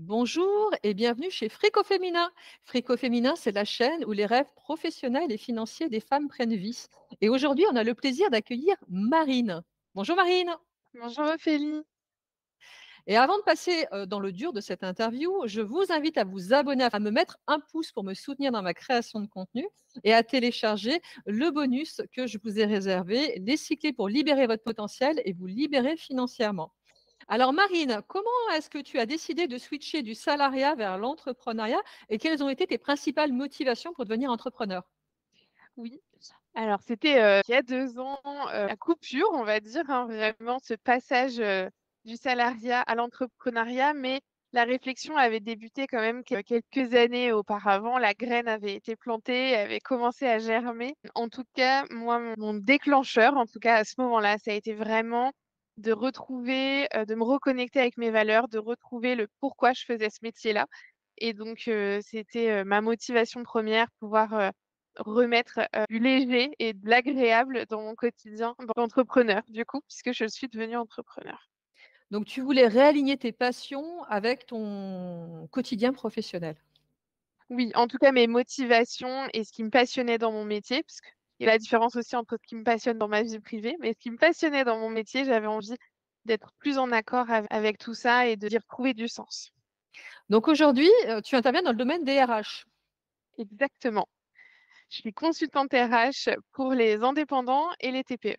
Bonjour et bienvenue chez Frico Féminin. Frico Féminin, c'est la chaîne où les rêves professionnels et financiers des femmes prennent vie. Et aujourd'hui, on a le plaisir d'accueillir Marine. Bonjour Marine. Bonjour Ophélie. Et avant de passer dans le dur de cette interview, je vous invite à vous abonner, à me mettre un pouce pour me soutenir dans ma création de contenu et à télécharger le bonus que je vous ai réservé, les 6 clés pour libérer votre potentiel et vous libérer financièrement. Alors Marine, comment est-ce que tu as décidé de switcher du salariat vers l'entrepreneuriat et quelles ont été tes principales motivations pour devenir entrepreneur? Oui, alors c'était, il y a 2 ans, la coupure, on va dire, hein, vraiment ce passage, du salariat à l'entrepreneuriat, mais la réflexion avait débuté quand même quelques années auparavant. La graine avait été plantée, avait commencé à germer. En tout cas, moi, mon déclencheur, en tout cas à ce moment-là, ça a été vraiment de retrouver, de me reconnecter avec mes valeurs, de retrouver le pourquoi je faisais ce métier-là et donc c'était, ma motivation première, pouvoir, remettre, du léger et de l'agréable dans mon quotidien d'entrepreneur, du coup, puisque je suis devenue entrepreneur. Donc tu voulais réaligner tes passions avec ton quotidien professionnel. Oui, en tout cas, mes motivations et ce qui me passionnait dans mon métier, parce qu'il y a la différence aussi entre ce qui me passionne dans ma vie privée, mais ce qui me passionnait dans mon métier, j'avais envie d'être plus en accord avec tout ça et d'y retrouver du sens. Donc aujourd'hui, tu interviens dans le domaine des RH. Exactement. Je suis consultante RH pour les indépendants et les TPE.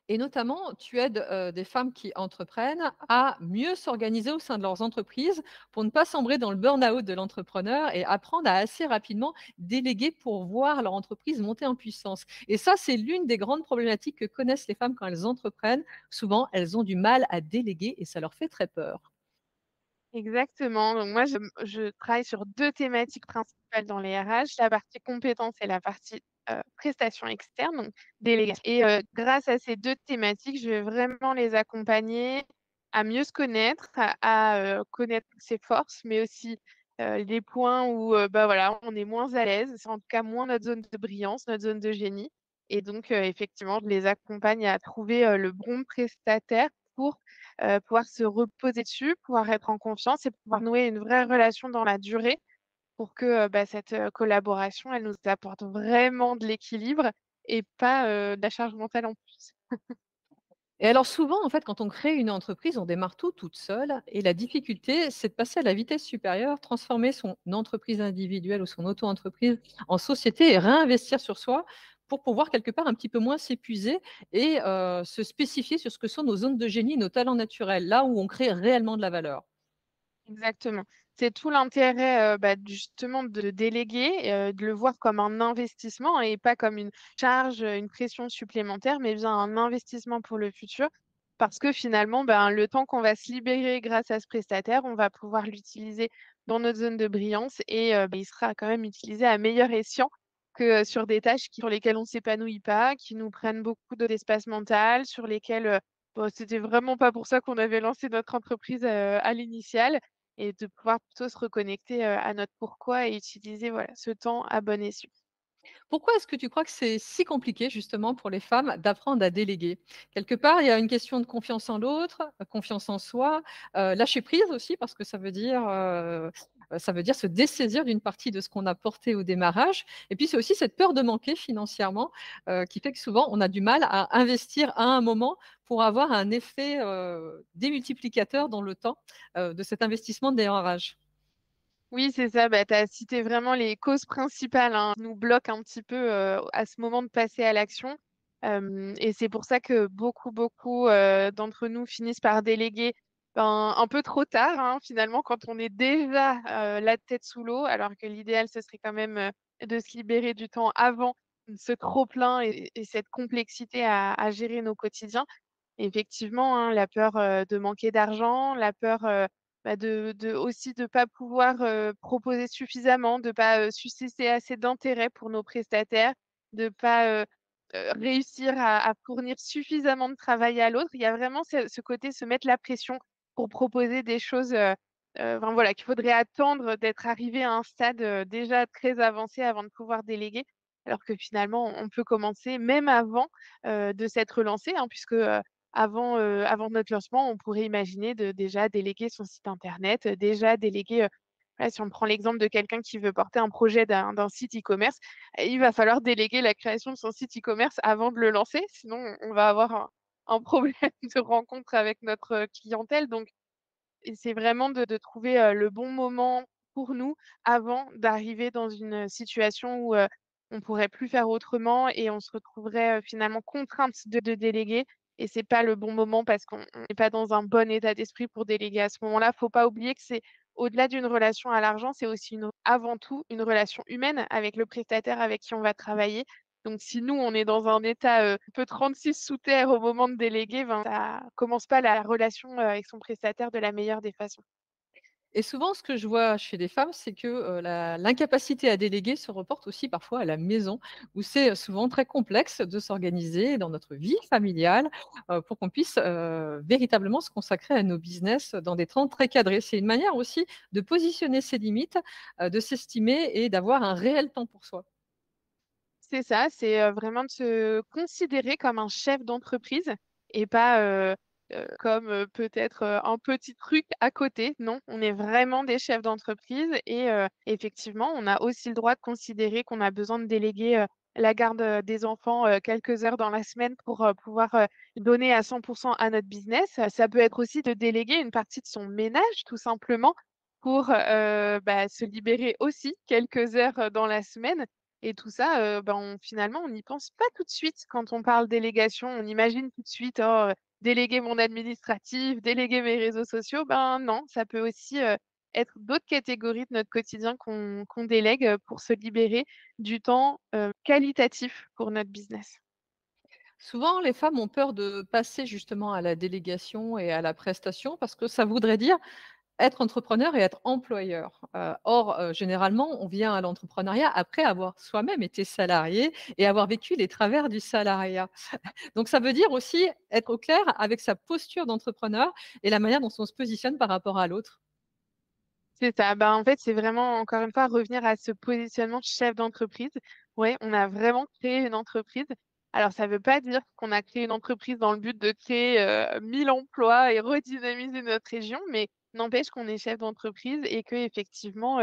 Et notamment, tu aides des femmes qui entreprennent à mieux s'organiser au sein de leurs entreprises pour ne pas sombrer dans le burn-out de l'entrepreneur et apprendre à assez rapidement déléguer pour voir leur entreprise monter en puissance. Et ça, c'est l'une des grandes problématiques que connaissent les femmes quand elles entreprennent. Souvent, elles ont du mal à déléguer et ça leur fait très peur. Exactement. Donc moi, je travaille sur 2 thématiques principales dans les RH, la partie compétences et la partie, prestations externes, donc délégation et grâce à ces 2 thématiques, je vais vraiment les accompagner à mieux se connaître, connaître ses forces, mais aussi, les points où, bah, voilà, on est moins à l'aise. C'est en tout cas moins notre zone de brillance, notre zone de génie et donc effectivement, je les accompagne à trouver, le bon prestataire pour pouvoir se reposer dessus, pouvoir être en confiance et pouvoir nouer une vraie relation dans la durée pour que, bah, cette, collaboration, elle nous apporte vraiment de l'équilibre et pas, de la charge mentale en plus. Et alors souvent, en fait, quand on crée une entreprise, on démarre tout toute seule et la difficulté, c'est de passer à la vitesse supérieure, transformer son entreprise individuelle ou son auto-entreprise en société et réinvestir sur soi pour pouvoir quelque part un petit peu moins s'épuiser et se spécifier sur ce que sont nos zones de génie, nos talents naturels, là où on crée réellement de la valeur. Exactement. C'est tout l'intérêt, bah, justement de déléguer, de le voir comme un investissement et pas comme une charge, une pression supplémentaire, mais bien un investissement pour le futur. Parce que finalement, ben, le temps qu'on va se libérer grâce à ce prestataire, on va pouvoir l'utiliser dans notre zone de brillance et beh, il sera quand même utilisé à meilleur escient que, sur des tâches sur lesquelles on ne s'épanouit pas, qui nous prennent beaucoup d'espace mental, sur lesquelles, bah, c'était vraiment pas pour ça qu'on avait lancé notre entreprise, à l'initiale et de pouvoir plutôt se reconnecter, à notre pourquoi et utiliser, voilà, ce temps à bon escient. Pourquoi est-ce que tu crois que c'est si compliqué justement pour les femmes d'apprendre à déléguer? Quelque part, il y a une question de confiance en l'autre, confiance en soi, lâcher prise aussi parce que ça veut dire se dessaisir d'une partie de ce qu'on a porté au démarrage et puis c'est aussi cette peur de manquer financièrement, qui fait que souvent on a du mal à investir à un moment pour avoir un effet, démultiplicateur dans le temps, de cet investissement de démarrage. Oui, c'est ça, bah, tu as cité vraiment les causes principales, hein, qui nous bloquent un petit peu, à ce moment de passer à l'action. Et c'est pour ça que beaucoup, d'entre nous finissent par déléguer, ben, un peu trop tard, hein, finalement, quand on est déjà, la tête sous l'eau, alors que l'idéal, ce serait quand même, de se libérer du temps avant ce trop-plein et cette complexité à gérer nos quotidiens. Effectivement, hein, la peur, de manquer d'argent, la peur, bah, de aussi de pas pouvoir, proposer suffisamment, de pas, susciter assez d'intérêt pour nos prestataires, de pas, réussir à fournir suffisamment de travail à l'autre. Il y a vraiment ce côté se mettre la pression pour proposer des choses, enfin voilà, qu'il faudrait attendre d'être arrivé à un stade, déjà très avancé avant de pouvoir déléguer. Alors que finalement, on peut commencer même avant, de s'être lancé, hein, puisque, avant notre lancement, on pourrait imaginer de déjà déléguer son site internet, déjà déléguer, voilà, si on prend l'exemple de quelqu'un qui veut porter un projet d'un site e-commerce, il va falloir déléguer la création de son site e-commerce avant de le lancer, sinon on va avoir un problème de rencontre avec notre, clientèle. Donc et c'est vraiment de trouver, le bon moment pour nous avant d'arriver dans une, situation où, on pourrait plus faire autrement et on se retrouverait, finalement contrainte de déléguer et c'est pas le bon moment parce qu'on n'est pas dans un bon état d'esprit pour déléguer à ce moment-là. Faut pas oublier que c'est au-delà d'une relation à l'argent, c'est aussi avant tout une relation humaine avec le prestataire avec qui on va travailler. Donc si nous, on est dans un état, un peu 36 sous terre au moment de déléguer, ben, ça commence pas la relation, avec son prestataire de la meilleure des façons. Et souvent, ce que je vois chez les femmes, c'est que, l'incapacité à déléguer se reporte aussi parfois à la maison, où c'est, souvent très complexe de s'organiser dans notre vie familiale, pour qu'on puisse, véritablement se consacrer à nos business dans des temps très cadrés. C'est une manière aussi de positionner ses limites, de s'estimer et d'avoir un réel temps pour soi. C'est ça, c'est, vraiment de se considérer comme un chef d'entreprise et pas, comme, peut-être, un petit truc à côté. Non, on est vraiment des chefs d'entreprise et effectivement, on a aussi le droit de considérer qu'on a besoin de déléguer, la garde, des enfants, quelques heures dans la semaine pour, pouvoir, donner à 100 à notre business. Ça peut être aussi de déléguer une partie de son ménage tout simplement pour, bah, se libérer aussi quelques heures, dans la semaine et tout ça, ben, finalement, on n'y pense pas tout de suite quand on parle délégation. On imagine tout de suite: «Oh, déléguer mon administratif, déléguer mes réseaux sociaux». Ben, non, ça peut aussi, être d'autres catégories de notre quotidien qu'on délègue, pour se libérer du temps, qualitatif pour notre business. Souvent, les femmes ont peur de passer justement à la délégation et à la prestation parce que ça voudrait dire être entrepreneur et être employeur. Or, généralement, on vient à l'entrepreneuriat après avoir soi-même été salarié et avoir vécu les travers du salariat. Donc ça veut dire aussi être au clair avec sa posture d'entrepreneur et la manière dont on se positionne par rapport à l'autre. C'est ça. Ben, en fait, c'est vraiment, encore une fois, revenir à ce positionnement de chef d'entreprise. Ouais, on a vraiment créé une entreprise. Alors, ça ne veut pas dire qu'on a créé une entreprise dans le but de créer 1000 emplois et redynamiser notre région, mais n'empêche qu'on est chef d'entreprise et qu'effectivement,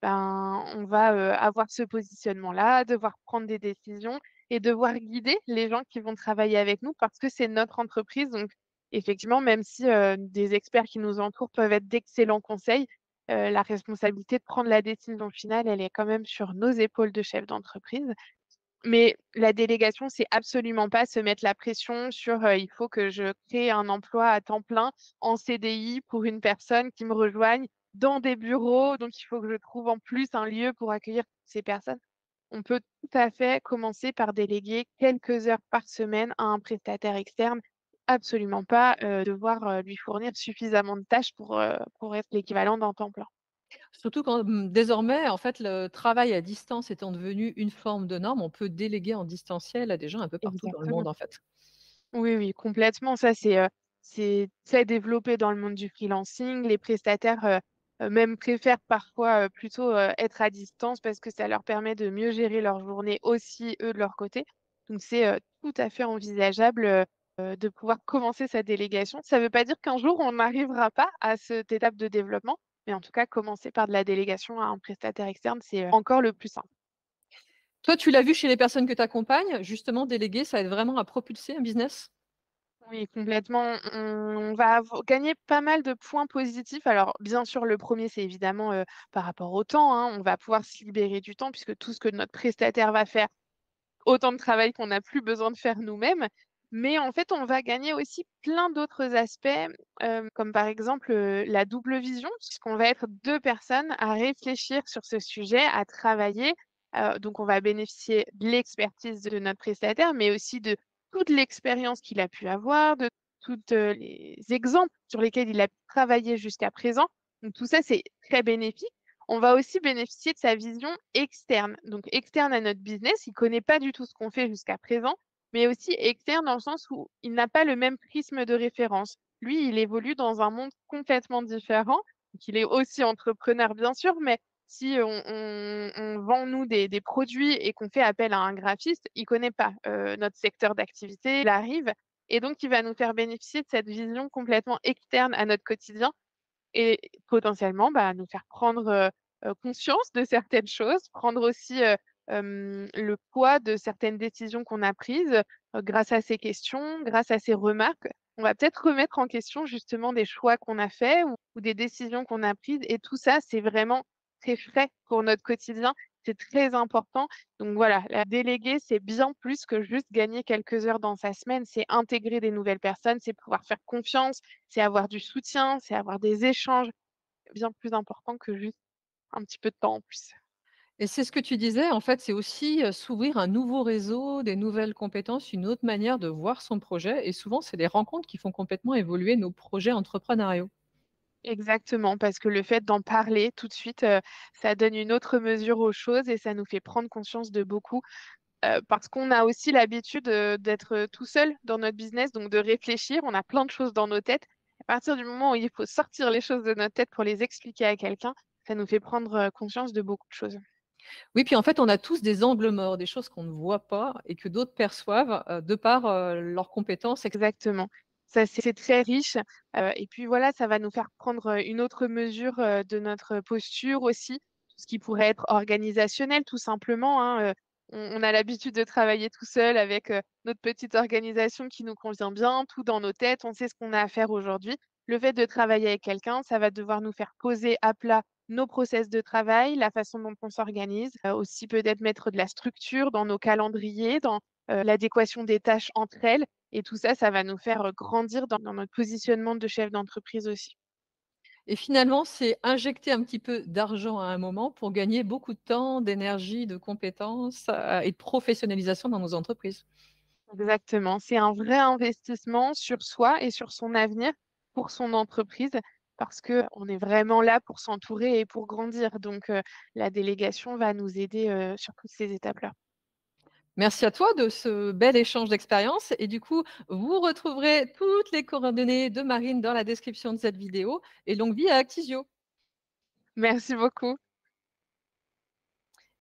ben, on va avoir ce positionnement-là, devoir prendre des décisions et devoir guider les gens qui vont travailler avec nous parce que c'est notre entreprise. Donc, effectivement, même si des experts qui nous entourent peuvent être d'excellents conseils, la responsabilité de prendre la décision finale, elle est quand même sur nos épaules de chef d'entreprise. Mais la délégation, c'est absolument pas se mettre la pression sur, il faut que je crée un emploi à temps plein en CDI pour une personne qui me rejoigne dans des bureaux, donc il faut que je trouve en plus un lieu pour accueillir ces personnes. On peut tout à fait commencer par déléguer quelques heures par semaine à un prestataire externe. Absolument pas, devoir, lui fournir suffisamment de tâches pour être l'équivalent d'un temps plein. Surtout quand, désormais, en fait, le travail à distance étant devenu une forme de norme, on peut déléguer en distanciel à des gens un peu partout dans le monde, Exactement. en fait. Oui, oui, complètement. Ça, c'est très développé dans le monde du freelancing. Les prestataires, même préfèrent parfois, plutôt, être à distance parce que ça leur permet de mieux gérer leur journée aussi, eux, de leur côté. Donc c'est, tout à fait envisageable, de pouvoir commencer sa délégation. Ça ne veut pas dire qu'un jour on n'arrivera pas à cette étape de développement, mais en tout cas, commencer par de la délégation à un prestataire externe, c'est, encore le plus simple. Toi, tu l'as vu chez les personnes que tu accompagnes, justement, déléguer, ça aide vraiment à propulser un business? Oui, complètement. On va gagner pas mal de points positifs. Alors, bien sûr, le premier, c'est évidemment par rapport au temps, hein. On va pouvoir se libérer du temps puisque tout ce que notre prestataire va faire, autant de travail qu'on n'a plus besoin de faire nous-mêmes. Mais en fait, on va gagner aussi plein d'autres aspects, comme par exemple la double vision, puisqu'on va être deux personnes à réfléchir sur ce sujet, à travailler. Donc, on va bénéficier de l'expertise de notre prestataire, mais aussi de toute l'expérience qu'il a pu avoir, de tous les exemples sur lesquels il a pu travailler jusqu'à présent. Donc, tout ça, c'est très bénéfique. On va aussi bénéficier de sa vision externe. Donc externe à notre business, il connaît pas du tout ce qu'on fait jusqu'à présent, mais aussi externe dans le sens où il n'a pas le même prisme de référence. Lui, il évolue dans un monde complètement différent. Donc il est aussi entrepreneur, bien sûr, mais si on vend, nous, des produits et qu'on fait appel à un graphiste, il connaît pas notre secteur d'activité. Il arrive et donc qui va nous faire bénéficier de cette vision complètement externe à notre quotidien et potentiellement, bah, nous faire prendre, conscience de certaines choses, prendre aussi, le poids de certaines décisions qu'on a prises, grâce à ces questions, grâce à ces remarques. On va peut-être remettre en question justement des choix qu'on a faits ou des décisions qu'on a prises et tout ça, c'est vraiment très frais pour notre quotidien. C'est très important. Donc voilà, la déléguer, c'est bien plus que juste gagner quelques heures dans sa semaine. C'est intégrer des nouvelles personnes, c'est pouvoir faire confiance, c'est avoir du soutien, c'est avoir des échanges bien plus importants que juste un petit peu de temps en plus. Et c'est ce que tu disais, en fait, c'est aussi, s'ouvrir un nouveau réseau, des nouvelles compétences, une autre manière de voir son projet et souvent, c'est les rencontres qui font complètement évoluer nos projets entrepreneuriaux. Exactement, parce que le fait d'en parler tout de suite, ça donne une autre mesure aux choses et ça nous fait prendre conscience de beaucoup, parce qu'on a aussi l'habitude, d'être, tout seul dans notre business, donc de réfléchir. On a plein de choses dans nos têtes. À partir du moment où il faut sortir les choses de notre tête pour les expliquer à quelqu'un, ça nous fait prendre, conscience de beaucoup de choses. Oui, puis en fait, on a tous des angles morts, des choses qu'on ne voit pas et que d'autres perçoivent, de par, leurs compétences Exactement. Ça, c'est très riche, et puis voilà, ça va nous faire prendre, une autre mesure, de notre posture aussi. Tout ce qui pourrait être organisationnel tout simplement, hein, on a l'habitude de travailler tout seul avec, notre petite organisation qui nous convient bien, tout dans nos têtes, on sait ce qu'on a à faire aujourd'hui. Le fait de travailler avec quelqu'un, ça va devoir nous faire poser à plat nos process de travail, la façon dont on s'organise, aussi peut-être mettre de la structure dans nos calendriers, dans, l'adéquation des tâches entre elles et tout ça, ça va nous faire, grandir dans notre positionnement de chef d'entreprise aussi. et finalement, c'est injecter un petit peu d'argent à un moment pour gagner beaucoup de temps, d'énergie, de compétences, et de professionnalisation dans nos entreprises. Exactement, c'est un vrai investissement sur soi et sur son avenir pour son entreprise parce qu'on est vraiment là pour s'entourer et pour grandir. Donc, la délégation va nous aider, sur toutes ces étapes-là. Merci à toi de ce bel échange d'expériences et du coup, vous retrouverez toutes les coordonnées de Marine dans la description de cette vidéo et longue vie à Actisio. Merci beaucoup.